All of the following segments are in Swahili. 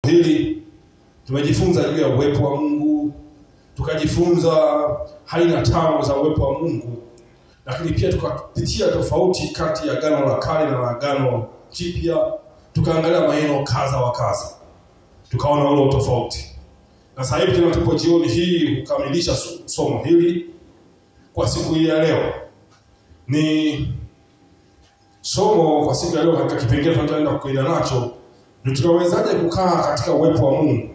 Hili tumejifunza juu ya uwepo wa Mungu, tukajifunza aina 5 za uwepo wa Mungu, lakini pia tukapitia tofauti kati ya Agano la Kale na Agano Jipya, tukaangalia maneno kadha wa kadha, tukaona ule tofauti. Na sasa hivi tunatupo jioni hii kukamilisha somo hili kwa siku hii ya leo. Ni somo kwa siku ya leo katika kipengele tunachoenda kuenda nacho, ni tunawezaje kukaa katika uwepo wa Mungu.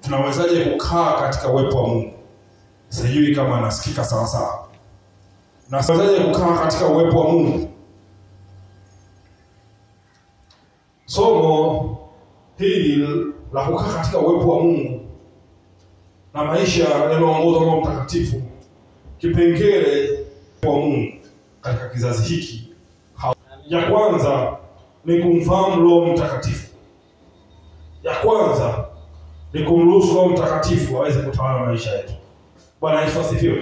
Tunawezaje kukaa katika uwepo wa Mungu? Sijui kama nasikika sawa sawa. Na tunawezaje kukaa katika uwepo wa Mungu? Somo hili la kukaa katika uwepo wa Mungu na maisha yanayoongozwa na Mtakatifu, kipengele kwa Mungu katika kizazi hiki. Ya kwanza ni kumfahamu Roho Mtakatifu. Ya kwanza ni kumruhusu Roho Mtakatifu aweze kutawala maisha yetu. Bwana Yesu asifiwe.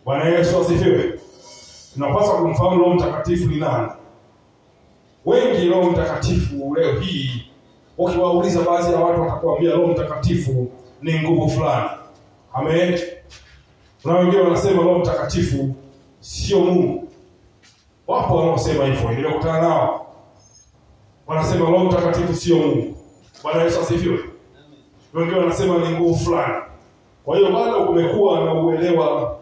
Bwana Yesu asifiwe. Tunapaswa kumfahamu Roho Mtakatifu ni nani. Wengi Roho Mtakatifu leo hii ukiwauliza, baadhi ya watu watakwambia Roho Mtakatifu ni nguvu fulani. Amen. Na wengine wanasema Roho Mtakatifu sio Mungu. Wapo wanaosema hivyo, nilikutana nao. Wanasema Roho Mtakatifu sio Mungu. Bwana Yesu asifiwe. Wengine wanasema ni nguvu fulani. Kwa hiyo bado kumekuwa na uelewa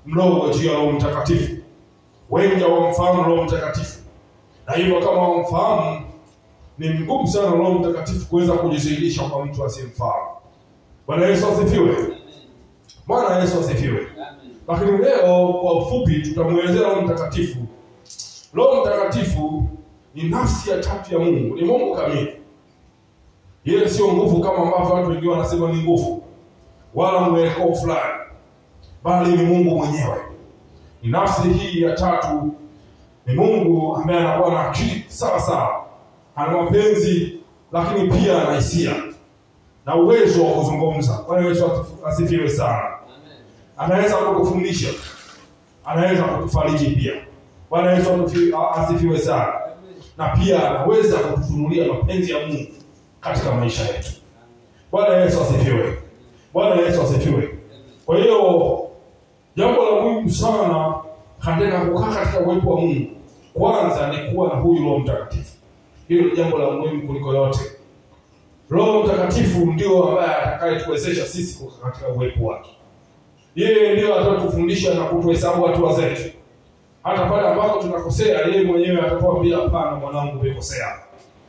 mdogo juu ya Roho Mtakatifu. Wengi hawamfahamu Roho Mtakatifu. Na hivyo kama wamfahamu, ni ngumu sana Roho Mtakatifu kuweza kujidhihirisha kwa mtu asiyemfahamu. Bwana Yesu asifiwe. Bwana Yesu asifiwe. Lakini leo kwa ufupi tutamuelezea Roho Mtakatifu. Roho Mtakatifu ni nafsi ya tatu ya Mungu, ni Mungu kamili. Yeye sio nguvu kama ambavyo watu wengine wanasema ni nguvu, wala mwelekeo fulani, bali ni Mungu mwenyewe. Ni nafsi hii ya tatu, ni Mungu ambaye anakuwa na akili sawa sawa, ana mapenzi, lakini pia ana hisia na uwezo wa kuzungumza. Bwana Yesu asifiwe sana. Anaweza kukufundisha, anaweza kukufariji pia. Bwana Yesu asifiwe sana. Na pia anaweza kutufunulia mapenzi ya Mungu katika maisha yetu. Bwana Yesu asifiwe. Bwana Yesu asifiwe. Kwa hiyo jambo la muhimu sana katika kukaa katika uwepo wa Mungu, kwanza ni kuwa na huyu Roho Mtakatifu. Hilo ni jambo la muhimu kuliko yote. Roho Mtakatifu ndio ambaye atakayetuwezesha sisi kukaa katika uwepo wake. Yeye ndio atatufundisha na kutuhesabu hatua zetu. Hata pale ambapo tunakosea, yeye mwenyewe atatuambia hapana, mwanangu umekosea.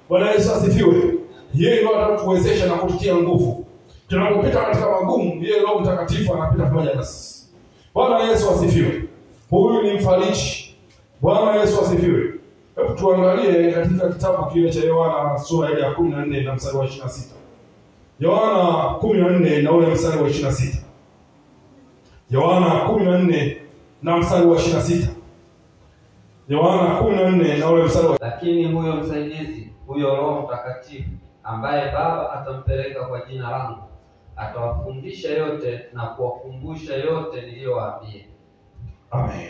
Bwana Yesu asifiwe. Yeye ndio atatuwezesha na kututia nguvu. Tunapopita katika magumu, yeye Roho Mtakatifu anapita pamoja na sisi. Bwana Yesu asifiwe. Huyu ni mfariji. Bwana Yesu asifiwe. Hebu tuangalie katika kitabu kile cha Yohana sura ya 14 na mstari wa 26. Yohana 14 na ule mstari wa 26. Yohana 14 na mstari wa 26. Yohana 14 na ule mstari wa... Lakini huyo msaidizi, huyo Roho Mtakatifu, ambaye Baba atampeleka kwa jina langu, atawafundisha yote na kuwakumbusha yote niliyowaambia. Amen.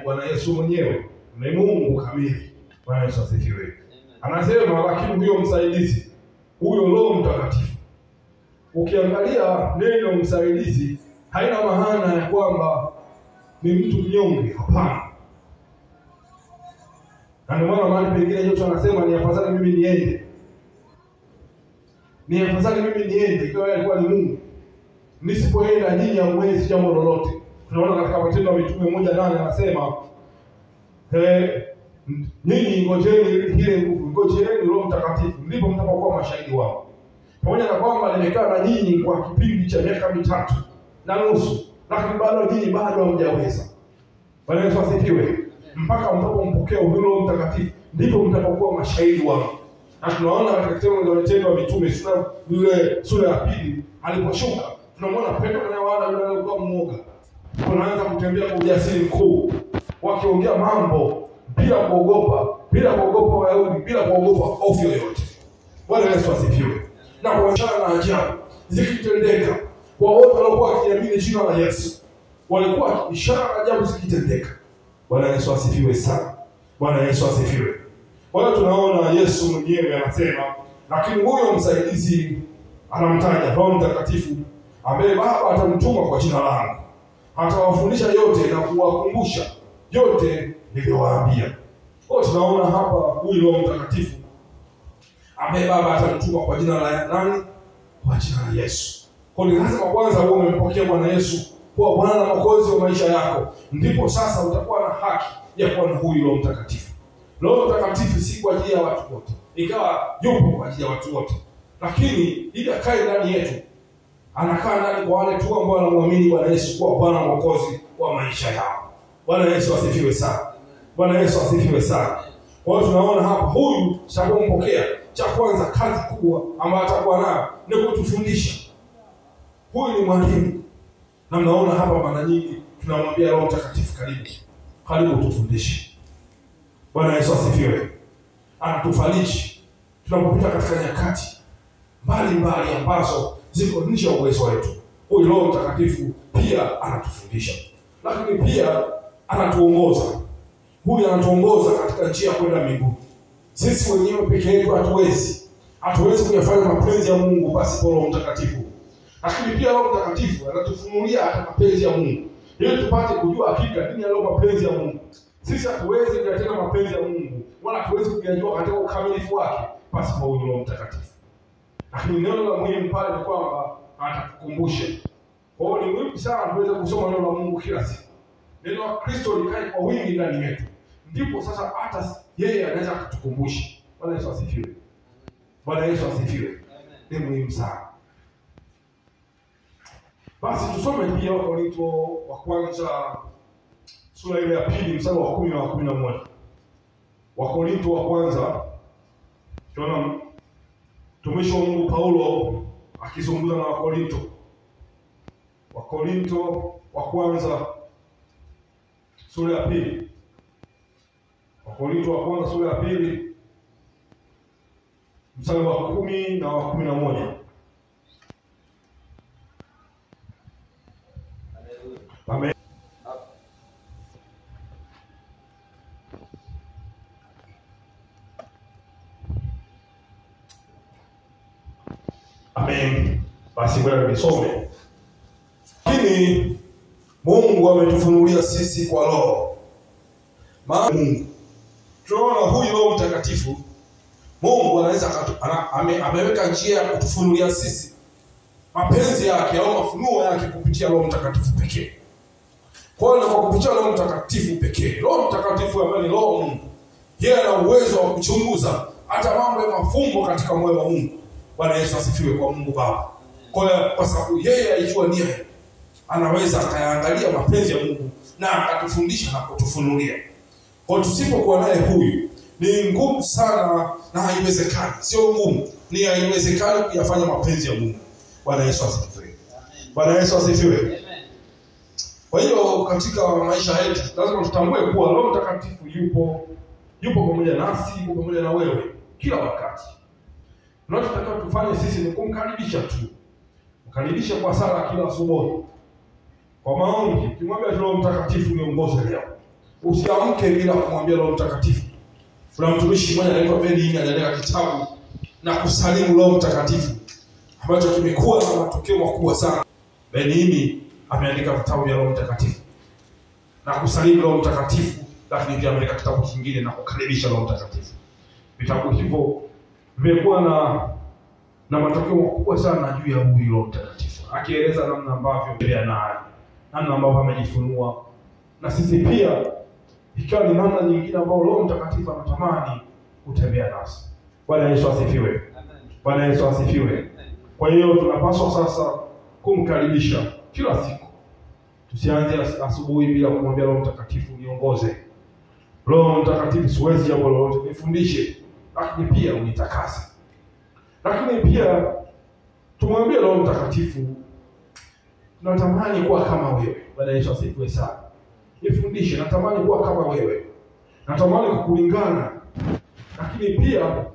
Bwana Yesu mwenyewe ni Mungu kamili. Bwana Yesu asifiwe. Anasema lakini huyo msaidizi, huyo Roho Mtakatifu. Ukiangalia neno msaidizi haina maana ya kwamba ni mtu mnyonge, hapana. Na ndio maana mahali pengine Yesu anasema ni afadhali mimi niende. Ni afadhali mimi niende, ikiwa yeye alikuwa ni Mungu. Nisipoenda nyinyi hamwezi jambo lolote. Tunaona katika Matendo ya Mitume 1:8 anasema nyinyi ngojeni ile nguvu, ngojeni Roho Mtakatifu, ndipo mtakapokuwa mashahidi wangu. Pamoja na kwamba nimekaa na nyinyi kwa kipindi cha miaka 3.5, lakini nyinyi bado hamjaweza. Bwana Yesu asifiwe. Mpaka mtakapompokea Roho Mtakatifu ndipo mtakapokuwa mashahidi wangu. Na tunaona katika kitabu cha Matendo ya Mitume sura ya 2 aliposhuka, tunamwona Petro na Yohana yule aliyekuwa mmoja. Wanaanza kutembea kwa ujasiri mkuu, wakiongea mambo bila kuogopa Wayahudi, bila kuogopa hofu yoyote. Bwana Yesu asifiwe. Na kwa ishara na ajabu zikitendeka kwa wote waliokuwa wakiamini jina la Yesu, walikuwa ishara na ajabu zikitendeka. Bwana Yesu asifiwe sana. Bwana Yesu asifiwe. Wala tunaona Yesu mwenyewe anasema Lakini huyo msaidizi anamtaja Roho Mtakatifu ambaye Baba atamtuma kwa jina langu. Atawafundisha yote na kuwakumbusha yote niliyowaambia. Kwa tunaona hapa huyu Roho Mtakatifu ambaye Baba atamtuma kwa jina la nani? Kwa jina la Yesu. Kwa hiyo lazima kwanza uwe umempokea Bwana Yesu kuwa Bwana na Mwokozi wa maisha yako, ndipo sasa utakuwa na haki ya kuwa na huyu Roho Mtakatifu. Roho Mtakatifu si kwa ajili ya watu wote, ikawa yupo kwa ajili ya watu wote, lakini ili akae ndani yetu, anakaa ndani kwa wale tu ambao wanamwamini Bwana Yesu kuwa Bwana na Mwokozi wa maisha yao. Bwana Yesu asifiwe sana. Bwana Yesu asifiwe sana. Kwa hiyo tunaona hapa huyu tutakapompokea, cha kwanza kazi kubwa ambayo atakuwa nayo ni kutufundisha. Huyu ni mwalimu. Na mnaona hapa mara nyingi tunamwambia Roho Mtakatifu karibu tufundishe. Bwana Yesu asifiwe. Anatufariji tunapopita katika nyakati mbalimbali ambazo ziko nje ya uwezo wetu. Huyu Roho Mtakatifu pia anatufundisha. Lakini pia anatuongoza. Huyu anatuongoza katika njia ya kwenda mbinguni. Sisi wenyewe peke yetu hatuwezi kuyafanya mapenzi ya Mungu pasipo Roho Mtakatifu. Lakini pia Roho Mtakatifu anatufunulia hata mapenzi ya Mungu, ili tupate kujua hakika nini yale mapenzi ya Mungu. Sisi hatuwezi kuyatenda mapenzi ya Mungu, wala hatuwezi kuyajua katika ukamilifu wake pasipo huyu Roho Mtakatifu. Lakini neno la muhimu pale ni kwamba atatukumbusha. Kwa hiyo ni muhimu sana tuweze kusoma neno la Mungu kila siku. Neno la Kristo likae kwa wingi ndani yetu. Ndipo sasa hata yeye anaweza kutukumbusha. Bwana Yesu asifiwe. Bwana Yesu asifiwe. Ni muhimu sana. Basi tusome pia Wakorintho wa kwanza sura ile ya 2 mstari wa 10 na 11. Wakorintho wa kwanza, tunaona mtumishi wa Mungu Paulo akizungumza na Wakorintho. Wakorintho wa kwanza sura ya 2. Wakorintho wa kwanza sura ya 2 mstari wa 10 na wa 11. Amen. Amen. Basi ngoja nisome. Lakini Mungu ametufunulia sisi kwa Roho. Maana Mungu, tunaona huyu Roho Mtakatifu, Mungu anaweza ameweka njia ya kutufunulia sisi mapenzi yake au mafunuo yake kupitia Roho Mtakatifu pekee. Kwa hiyo kwa kupitia Roho Mtakatifu pekee, Roho Mtakatifu ambaye ni Roho Mungu, yeye ana uwezo wa kuchunguza hata mambo ya mafumbo katika moyo wa Mungu. Bwana Yesu asifiwe kwa Mungu Baba. Kwa sababu yeye aijua nia, anaweza akaangalia mapenzi ya Mungu na akatufundisha na kutufunulia. Kwa tusipokuwa naye huyu, ni ngumu sana na haiwezekani. Sio ngumu, ni haiwezekani kuyafanya mapenzi ya Mungu. Bwana Yesu asifiwe. Bwana Yesu asifiwe. Kwa hiyo katika maisha yetu lazima tutambue kuwa Roho Mtakatifu yupo pamoja nasi, yupo pamoja na wewe kila wakati. Tunachotaka tufanye sisi ni kumkaribisha tu. Mkaribisha kwa sala kila asubuhi. Kwa maombi, kimwambia Roho Mtakatifu niongoze leo. Usiamke bila kumwambia Roho Mtakatifu. Kuna mtumishi mmoja anaitwa Beni, anaandika kitabu na kusalimu Roho Mtakatifu ambacho kimekuwa na matokeo makubwa sana. Beni ameandika vitabu vya Roho Mtakatifu na kusalimu Roho Mtakatifu, lakini pia ameandika kitabu kingine na kukaribisha Roho Mtakatifu. Vitabu hivyo vimekuwa na matokeo makubwa sana juu ya huyu Roho Mtakatifu, akieleza namna ambavyo yeye naye, namna ambavyo amejifunua, na sisi pia ikiwa ni namna nyingine ambayo Roho Mtakatifu anatamani kutembea nasi. Bwana Yesu asifiwe. Amen. Bwana Yesu asifiwe. Kwa hiyo tunapaswa sasa kumkaribisha kila siku. Tusianze asubuhi bila kumwambia Roho Mtakatifu niongoze. Roho Mtakatifu, siwezi jambo lolote, nifundishe, lakini pia unitakase. Lakini pia tumwambie Roho Mtakatifu natamani kuwa kama wewe. Bwana Yesu asifiwe sana. Nifundishe, natamani kuwa kama wewe. Natamani kukulingana. Lakini pia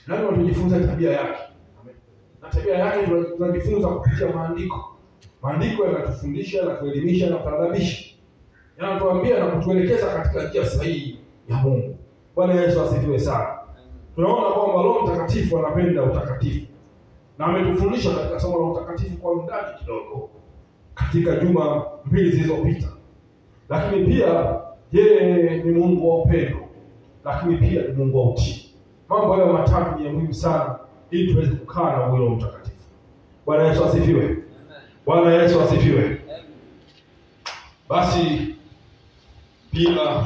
lazima tujifunze tabia yake. Amen. Na tabia yake tunajifunza kupitia maandiko. Maandiko yanatufundisha na kuelimisha na kuadabisha. Yanatuambia na kutuelekeza katika njia sahihi ya Mungu. Bwana Yesu asifiwe sana. tunaona kwamba Roho Mtakatifu anapenda utakatifu. Na ametufundisha katika somo la utakatifu kwa undani kidogo katika juma 2 zilizopita. Lakini pia yeye ni Mungu wa upendo, lakini pia ni Mungu wa utii. Mambo hayo matatu ni muhimu sana ili tuweze kukaa na Roho Mtakatifu. Bwana Yesu asifiwe. Bwana Yesu asifiwe. Basi pia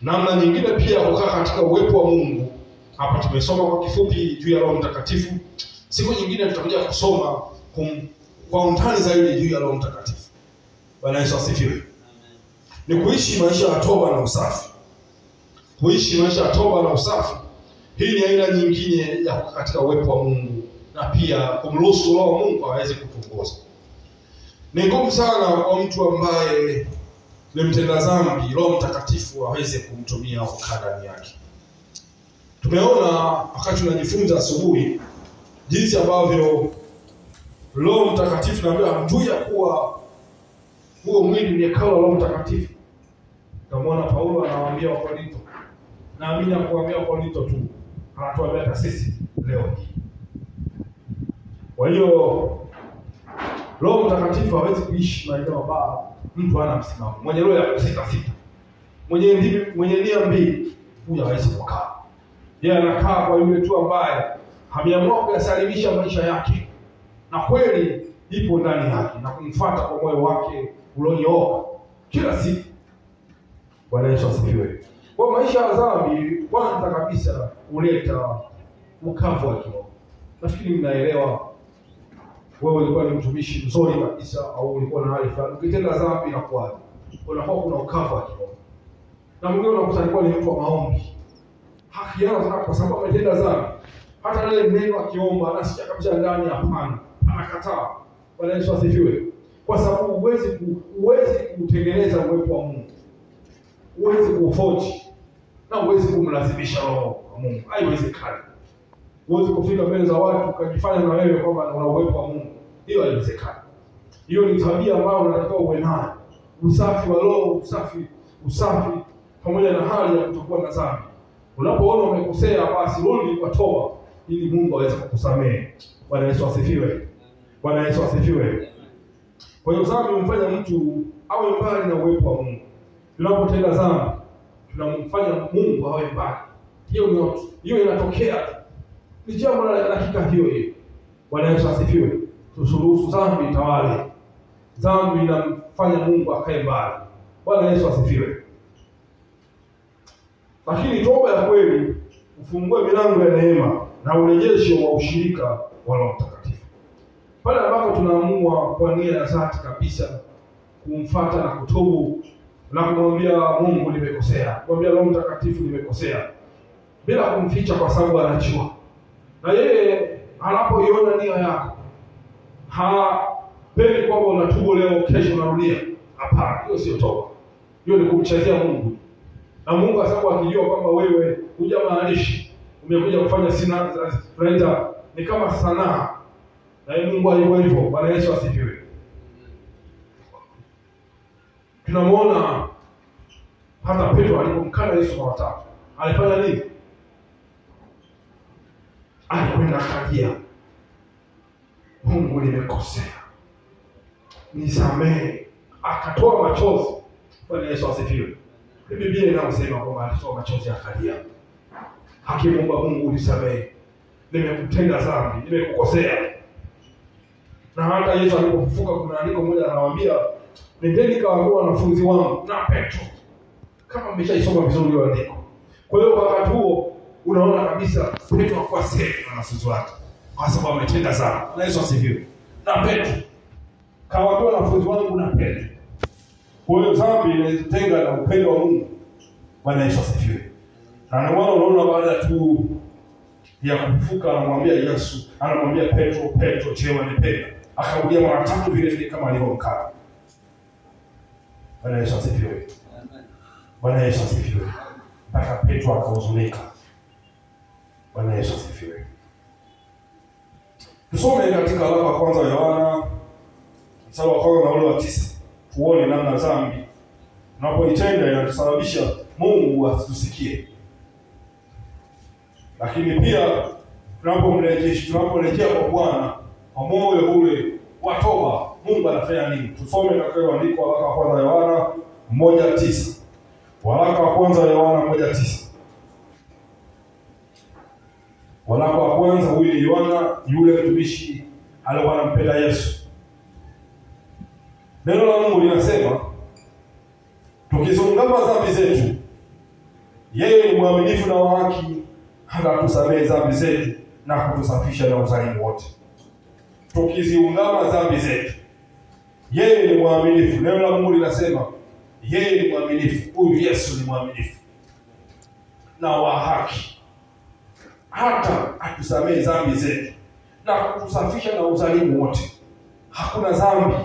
namna nyingine pia kukaa katika uwepo wa Mungu. Hapa tumesoma kwa kifupi juu ya Roho Mtakatifu. Siku nyingine tutakuja kusoma kwa undani zaidi juu ya Roho Mtakatifu. Bwana Yesu asifiwe. Ni kuishi maisha ya toba na usafi. Kuishi maisha ya toba na usafi. Hii ni aina nyingine ya katika uwepo wa Mungu, na pia kumruhusu Roho wa Mungu aweze kutuongoza. Ni ngumu sana kwa mtu ambaye ni mtenda dhambi Roho Mtakatifu aweze kumtumia kukaa ndani yake. Tumeona wakati tunajifunza asubuhi jinsi ambavyo Roho Mtakatifu naambia mjue kuwa huo mwili ni hekalu la Roho Mtakatifu. Tumeona Paulo anawaambia Wakorintho, naamini akuambia Wakorintho tu, anatuambia hata sisi leo hii. Kwa hiyo Roho Mtakatifu hawezi kuishi maeneo ambayo mtu hana msimamo. Mwenye roho ya kusita, mwenye nia mbili, huyo hawezi kukaa. Yeye anakaa kwa yule tu ambaye ameamua kuyasalimisha maisha yake, na kweli ipo ndani yake, na kumfuata kwa moyo wake ulionyooka kila siku. Bwana Yesu asifiwe. Kwa maisha ya dhambi kwanza kabisa huleta ukavu wa kiroho. Nafikiri mnaelewa. Wewe ulikuwa ni mtumishi mzuri kabisa, au ulikuwa na hali fulani, ukitenda dhambi inakuwa unakuwa kuna ukavu wa kiroho. Na mwingine unakuta alikuwa ni mtu wa maombi, hakianza kwa sababu ametenda dhambi. Hata ile neno akiomba anasikia kabisa ndani hapana, anakataa. Bwana Yesu asifiwe. Kwa sababu huwezi kutengeneza uwepo wa Mungu, huwezi kuufoji, na huwezi kumlazimisha Roho wa Mungu. Haiwezekani. Huwezi kufika mbele za watu ukajifanya na wewe kwamba una uwepo wa Mungu. Hiyo haiwezekani. Hiyo ni tabia ambayo unatakiwa uwe nayo. Usafi wa roho, usafi pamoja na hali ya kutokuwa na dhambi. Unapoona umekosea, basi rudi kwa toba ili Mungu aweze kukusamehe. Bwana Yesu asifiwe. Bwana Yesu asifiwe. Kwa hiyo dhambi humfanya mtu awe mbali na uwepo wa Mungu. Tunapotenda dhambi, tunamfanya Mungu awe mbali. Hiyo inatokea. Ni jambo la dakika hiyo. Bwana Yesu asifiwe. Tusuruhusu dhambi tawale. Dhambi inamfanya Mungu akae mbali. Bwana Yesu asifiwe. Lakini toba ya kweli ufungue milango ya neema na urejesho wa ushirika wa Roho Mtakatifu. Pale ambapo tunaamua kwa nia ya dhati kabisa kumfuata na kutubu na kumwambia Mungu nimekosea, kumwambia Roho Mtakatifu nimekosea, bila kumficha kwa sababu anajua. Na yeye anapoiona nia yako, hapendi kwamba unatubu leo kesho unarudia. Hapana, hiyo sio toba. Hiyo ni kumchezea Mungu. Na Mungu kwa sababu akijua kwamba wewe hujamaanishi, umekuja kufanya tunaita ni kama sanaa. Na Mungu alivyo hivyo. Bwana Yesu asifiwe. Tunamuona hata Petro alipomkana Yesu mara 3. Alifanya nini? Alikwenda akalia, Mungu nimekosea, nisamehe. Akatoa machozi. Bwana Yesu asifiwe. Biblia inasema kwamba alitoa machozi akalia, akimwomba Mungu nisamehe, nimekutenda dhambi, nimekukosea. Na hata Yesu alipofufuka kuna andiko moja anawaambia, nendeni kawaambie wanafunzi wangu na Petro. Kama mmeshaisoma vizuri hiyo andiko. Kwa hiyo wakati huo unaona kabisa Petro hakuwa safe na wanafunzi wake kwa sababu ametenda dhambi. Na Yesu asifiwe. Na Petro kawaambia wanafunzi wangu na Petro. Kwa hiyo dhambi inajitenga na upendo wa Mungu. Bwana Yesu asifiwe. Na ndio unaona baada tu ya kufufuka anamwambia Yesu, anamwambia Petro, je, wanipenda? Akarudia mara 3 vile vile kama alivyomkana. Bwana Yesu asifiwe. Bwana Yesu asifiwe. Mpaka Petro akahuzunika. Bwana Yesu asifiwe. Tusome katika waraka wa kwanza wa Yohana mstari wa 1 na ule wa 9. Tuone namna dhambi unapoitenda inatusababisha Mungu asitusikie. Lakini pia tunapomrejea kwa Bwana kwa moyo ule wa toba, Mungu anafanya nini? Tusome katika andiko waraka wa kwanza Yohana 1:9. Waraka wa kwanza Yohana 1:9. Waraka wa kwanza, huyu ni Yohana, yule mtumishi alikuwa anampenda Yesu. Neno la Mungu linasema, tukizungama dhambi zetu, yeye ni mwaminifu na wa haki hata tusamehe dhambi zetu na kutusafisha na udhalimu wote. Tukiziungama dhambi zetu, yeye ni mwaminifu. Neno la Mungu linasema yeye ni mwaminifu. Huyu Yesu ni mwaminifu na wa haki hata atusamehe dhambi zetu na kutusafisha na udhalimu wote. Hakuna dhambi,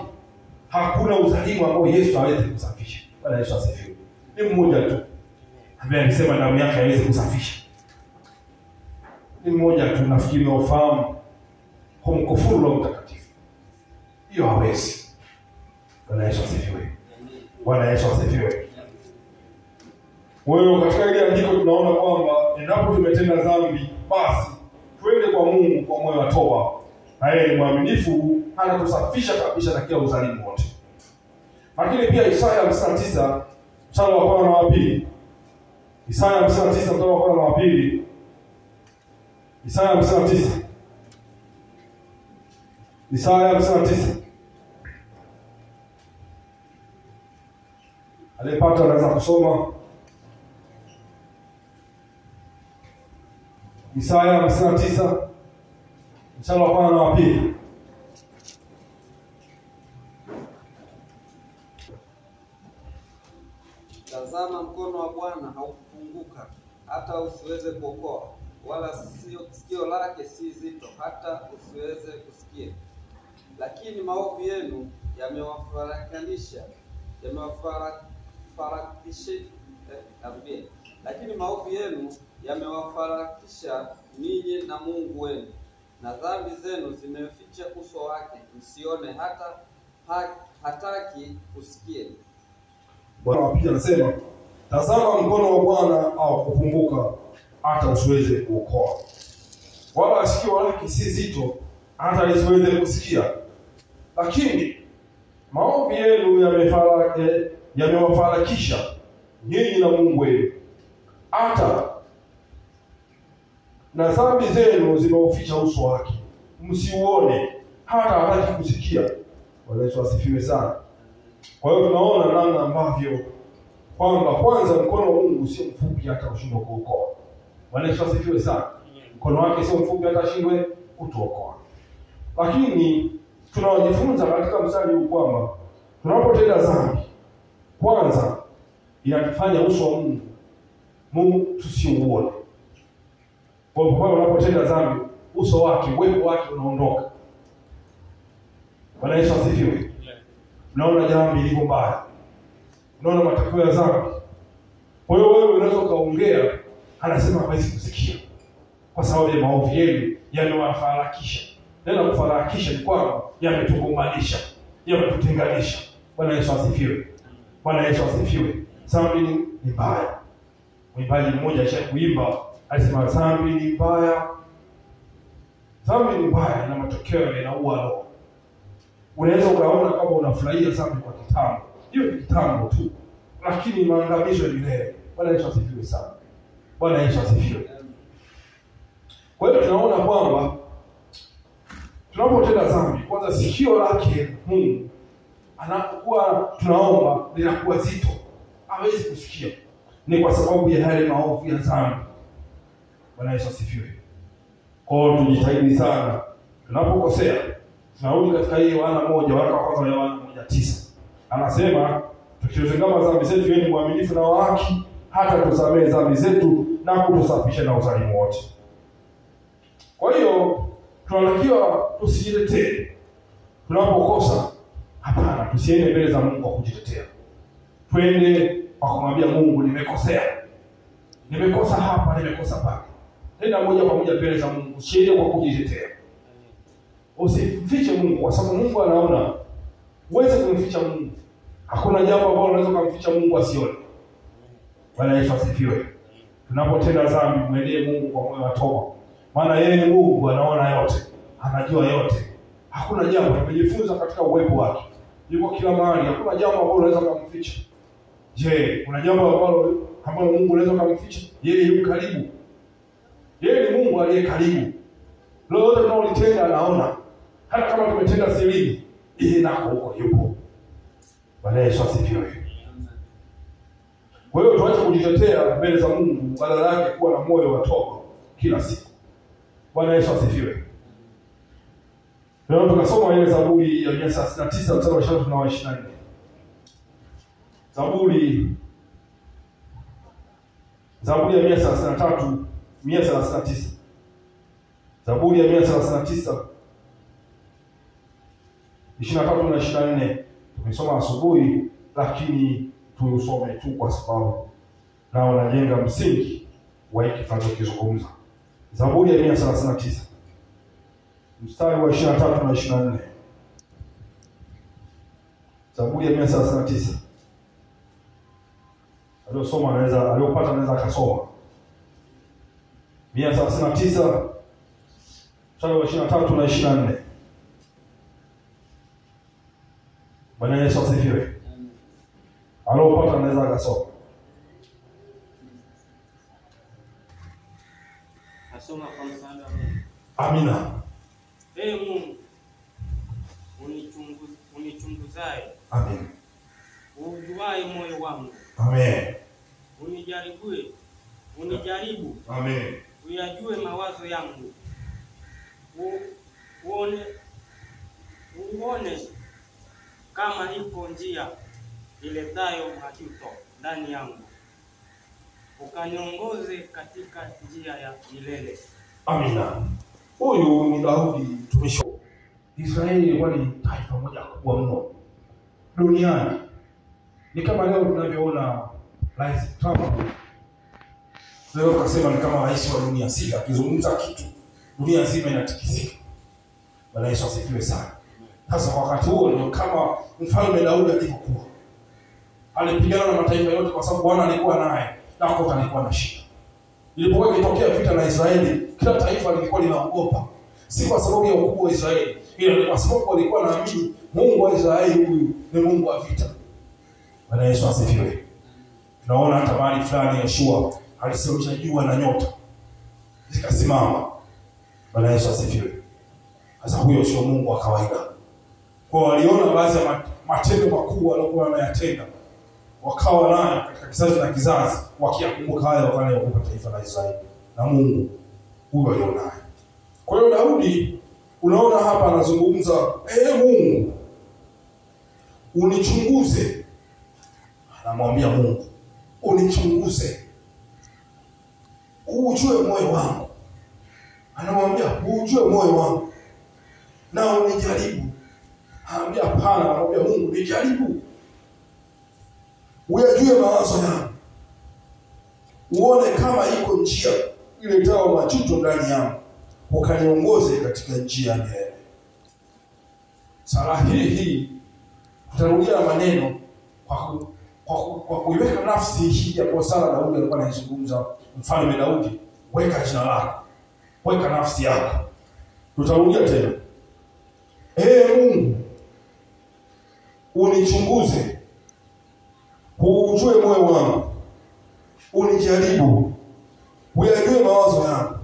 hakuna udhalimu ambao Yesu hawezi kusafisha. Bwana Yesu asifiwe. Ni mmoja tu ambaye alisema damu yake haiwezi kusafisha. Ni mmoja tu, nafikiri wafahamu, kumkufuru Roho Mtakatifu. Hiyo hawezi. Bwana Yesu asifiwe. Bwana Yesu asifiwe. Wewe katika ile andiko tunaona kwamba endapo tumetenda dhambi, basi twende kwa Mungu kwa moyo wa toba. Na yeye ni mwaminifu, anatusafisha kabisa na kila udhalimu wote. Lakini pia Isaya 59 mstari wa 1 na wa 2. Isaya 59 mstari wa 1 na wa 2. Isaya 59. Isaya 59. Aliyepata anaweza kusoma. Isaya 59 mstari wa 1 na wa 2. Tazama, mkono wa Bwana haukupunguka hata usiweze kuokoa, wala sikio lake si zito hata usiweze kusikia. Lakini maovu yenu yamewafarakanisha, lakini maovu yenu yamewafarakisha ninyi na Mungu wenu, na dhambi zenu zimeficha uso wake, msione hata hataki kusikia. Bwana wapiga anasema, tazama mkono wa Bwana haukupunguka hata usiweze kuokoa, wala sikio lake si zito hata lisiweze kusikia. Lakini maovu yenu yamewafarakisha nyinyi na Mungu wenu, hata na dhambi zenu zimeuficha uso wake, msiuone hata hataki kusikia. Bwana Yesu asifiwe sana. Kwa hiyo tunaona namna ambavyo kwamba kwanza mkono wa Mungu sio mfupi hata ushindwe kuokoa. Bwana Yesu asifiwe sana. Mkono wake sio mfupi hata ushindwe kutuokoa. Lakini tunajifunza katika mstari huu kwamba tunapotenda dhambi, kwanza inatufanya uso wa Mungu tusiuone. Kwa hiyo unapotenda dhambi, uso wake, uwepo wake unaondoka. Bwana Yesu asifiwe. Unaona dhambi ilivyo mbaya. Unaona matokeo ya dhambi. Kwa hiyo wewe unaweza kaongea, anasema hawezi kusikia kwa sababu ya maovu yenu yamewafarakisha. Neno kufarakisha ni kwamba yametugombanisha, yametutenganisha. Bwana Yesu asifiwe. Bwana Yesu asifiwe. Dhambi ni mbaya. Mwimbaji mmoja alishakuimba, alisema dhambi ni mbaya. Dhambi ni mbaya na matokeo yanaua roho. Unaweza ukaona kama unafurahia dhambi kwa kitambo. Hiyo ni kitambo tu. Lakini maangamizo ni milele. Bwana Yesu asifiwe sana. Bwana Yesu asifiwe. Kwa hiyo tunaona kwamba tunapotenda dhambi, kwanza sikio lake Mungu anapokuwa tunaomba linakuwa zito. Hawezi kusikia. Ni kwa sababu ya yale maovu ya dhambi. Bwana Yesu asifiwe. Kwa hiyo tujitahidi sana tunapokosea. Tunarudi katika hii Yohana 1, waraka wa kwanza Yohana 1:9. Anasema, tukizungama dhambi zetu yeye ni mwaminifu na wa haki hata tusamehe dhambi zetu na kutusafisha na udhalimu wote. Kwa hiyo tunatakiwa tusijitetee. Tunapokosa, hapana, tusiende mbele za Mungu kwa kujitetea. Twende kwa kumwambia Mungu, nimekosea. Nimekosa hapa, nimekosa pale. Nenda moja kwa moja mbele za Mungu, usiende kwa kujitetea. Usifiche Mungu kwa sababu Mungu anaona. Uweze kumficha Mungu. Hakuna jambo ambalo unaweza kumficha Mungu asione. Bwana Yesu asifiwe. Tunapotenda dhambi, mwendee Mungu kwa moyo wa toba. Maana yeye ni Mungu, anaona yote, anajua yote. Hakuna jambo, tumejifunza katika uwepo wake. Yuko kila mahali, hakuna jambo ambalo unaweza kumficha. Je, kuna jambo ambalo Mungu anaweza kumficha? Yeye yuko karibu. Yeye ni Mungu aliye karibu. Lolote tunalotenda anaona. Hata kama tumetenda siri, yeye nako huko yupo. Bwana Yesu asifiwe. Kwa hiyo tuache kujitetea mbele za Mungu, badala yake kuwa na moyo wa toba kila siku. Bwana Yesu asifiwe. Leo tukasoma ile Zaburi ya 169 mstari wa 23 na 24. Zaburi ya 133, 139. Zaburi ya 139 23 na 24. Tumesoma asubuhi, lakini tuusome tu kwa sababu nao najenga msingi wa hiki tunachokizungumza. Zaburi ya 139 mstari wa 23 na 24. Zaburi ya 139. Aliyosoma anaweza, aliyopata anaweza akasoma. 139 mstari wa 23 na 24. Bwana Yesu asifiwe. Aliyopata anaweza akasoma. Asoma kwa msaada wa Mungu. Amina. Ee Mungu, unichunguzaye. Amen. Ujuaye moyo wangu. Amen. Unijaribu. Amen. Uyajue mawazo yangu. Uone kama iko njia iletayo majuto ndani yangu. Ukaniongoze katika njia ya milele. Amina. Huyu ni Daudi mtumishi. Israeli ilikuwa ni taifa moja kubwa mno duniani. Ni kama leo tunavyoona Rais Trump. Leo tukasema ni kama rais wa dunia sita, akizungumza kitu dunia nzima inatikisika. Bwana Yesu asifiwe sana. Sasa kwa wakati huo ndio kama mfalme Daudi alivyokuwa. Alipigana na mataifa yote kwa sababu Bwana alikuwa naye, na kwa alikuwa na shida. Ilipokuwa ikitokea vita na Israeli, kila taifa lilikuwa linaogopa. Si kwa sababu ya ukubwa wa Israeli, ila kwa sababu walikuwa wanaamini Mungu wa Israeli huyu ni Mungu wa vita. Bwana Yesu asifiwe. Tunaona hata mahali fulani Yoshua alisimamisha jua na nyota zikasimama. Bwana Yesu asifiwe. Sasa huyo sio Mungu wa kawaida. Kwa waliona baadhi ya matendo makubwa waliokuwa wanayatenda, wakawa nayo katika kizazi na kizazi, wakiyakumbuka haya wakaogopa taifa la Israeli na Mungu huyo alionaye. Kwa hiyo Daudi unaona hapa anazungumza, Mungu unichunguze. Anamwambia Mungu, unichunguze. Ujue moyo wangu. Anamwambia, ujue moyo wangu. Na unijaribu. Anamwambia hapana, anamwambia Mungu, nijaribu. Uyajue mawazo yangu. Uone kama iko njia iletayo majuto ndani yangu. Ukaniongoze katika njia ya milele. Sala hii tutarudia maneno kwa kuiweka nafsi hii ya kwa sala Daudi alikuwa anazungumza. Mfalme Daudi, weka jina lako, weka nafsi yako. Tutarudia tena. Mungu unichunguze, ujue moyo wangu, unijaribu, uyajue mawazo yangu,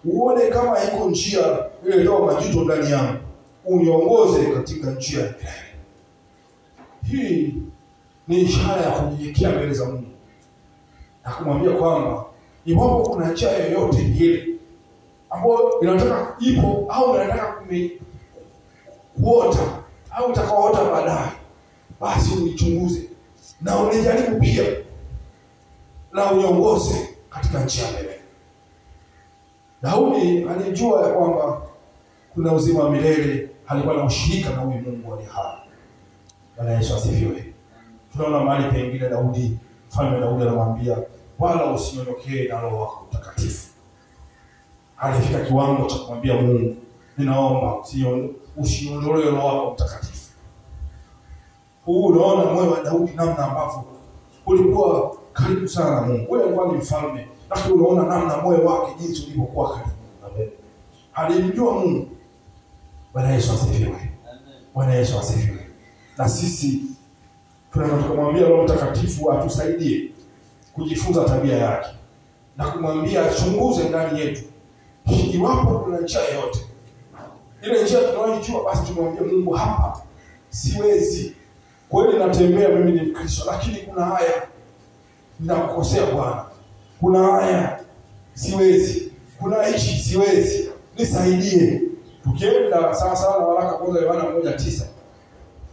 uone kama iko njia ile toa majuto ndani yangu, uniongoze katika njia ya milele. Hii ni ishara ya kunyenyekea mbele za Mungu na kumwambia kwamba iwapo kuna njia yoyote ile ambayo inataka ipo au inataka kuota au utakaoota baadaye, basi unichunguze na unijaribu pia na uniongoze katika njia ya milele. Daudi alijua ya kwamba kuna uzima wa milele, alikuwa na ushirika na huyu Mungu aliye hai. Bwana Yesu asifiwe. Tunaona mahali pengine Mfalme Daudi anamwambia, wala usinyonyokee na Roho wako Mtakatifu. Alifika kiwango cha kumwambia Mungu, ninaomba usiondolee Roho wako Mtakatifu. Unaona moyo wa Daudi namna ambavyo ulikuwa karibu sana na Mungu. Wewe alikuwa ni mfalme, lakini unaona namna moyo wake jinsi ulivyokuwa karibu. Amen. Alimjua Mungu. Bwana Yesu asifiwe. Bwana Yesu asifiwe. Na sisi tunamwambia Roho Mtakatifu atusaidie kujifunza tabia yake na kumwambia achunguze ndani yetu iwapo kuna njia yote. Ile njia tunayojua basi tumwambie Mungu, hapa siwezi. Kweli natembea mimi ni Mkristo, lakini kuna haya ninakukosea Bwana. Kuna haya siwezi. Kuna hichi siwezi. Nisaidie. Tukienda sawa sawa na waraka kwanza Yohana 1:9.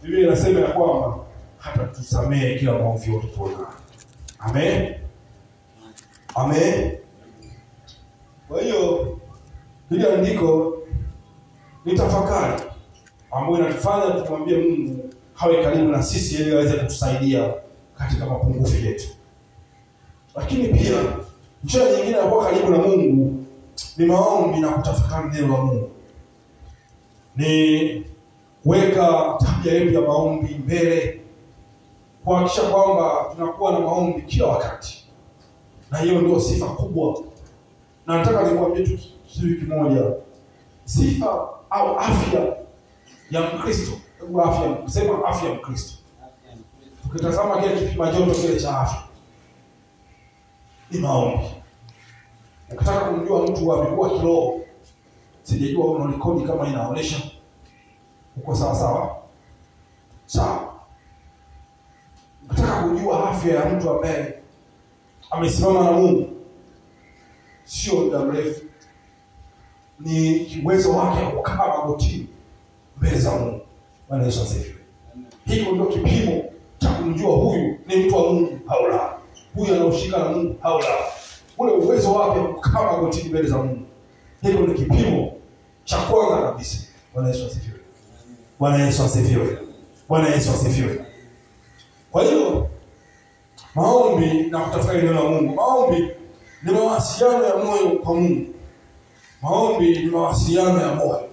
Biblia inasema ya kwamba hata tusamehe kila maovu yote tunayo. Amen. Amen. Kwa hiyo hili andiko ni tafakari ambayo inatufanya tumwambie Mungu hawe karibu na sisi ili aweze kutusaidia katika mapungufu yetu. Lakini pia njia nyingine ya kuwa karibu na Mungu ni maombi na kutafakari neno la Mungu. Ni weka tabia yetu ya maombi mbele, kuhakikisha kwamba tunakuwa na maombi kila wakati. Na hiyo ndio sifa kubwa. Na nataka nikwambie tu kitu kimoja. Sifa au afya ya Mkristo, sema afya ya Mkristo. Tukitazama kile kipima joto kile cha afya ni maombi. Ukitaka kumjua mtu amekuwa kiroho, sijajua una rekodi kama inaonyesha uko sawa sawa. Sawa. Ukitaka kujua afya ya mtu ambaye amesimama na Mungu, sio muda mrefu, ni uwezo wake kukaa magotini mbele za Mungu. Bwana Yesu asifiwe. Hiyo ndio kipimo cha kumjua huyu ni mtu wa Mungu au la. Huyu anaushika na Mungu au la. Ule uwezo wake kukaa magotini mbele za Mungu. Hiyo ni kipimo cha kwanza kabisa. Bwana Yesu asifiwe. Bwana Yesu asifiwe. Bwana Yesu asifiwe. Kwa hiyo maombi na kutafakari neno la Mungu. Maombi ni mawasiliano ya moyo kwa Mungu. Maombi ni mawasiliano ya moyo.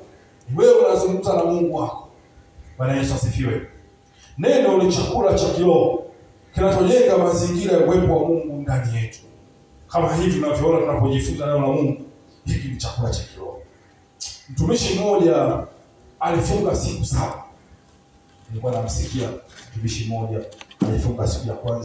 Wewe unazungumza na Mungu wako. Bwana Yesu asifiwe. Neno ni chakula cha kiroho kinachojenga mazingira ya uwepo wa Mungu ndani yetu. Kama hivi tunavyoona tunapojifunza neno la Mungu, hiki ni chakula cha kiroho. Mtumishi mmoja alifunga siku 7. Nilikuwa namsikia mtumishi mmoja alifunga siku ya kwanza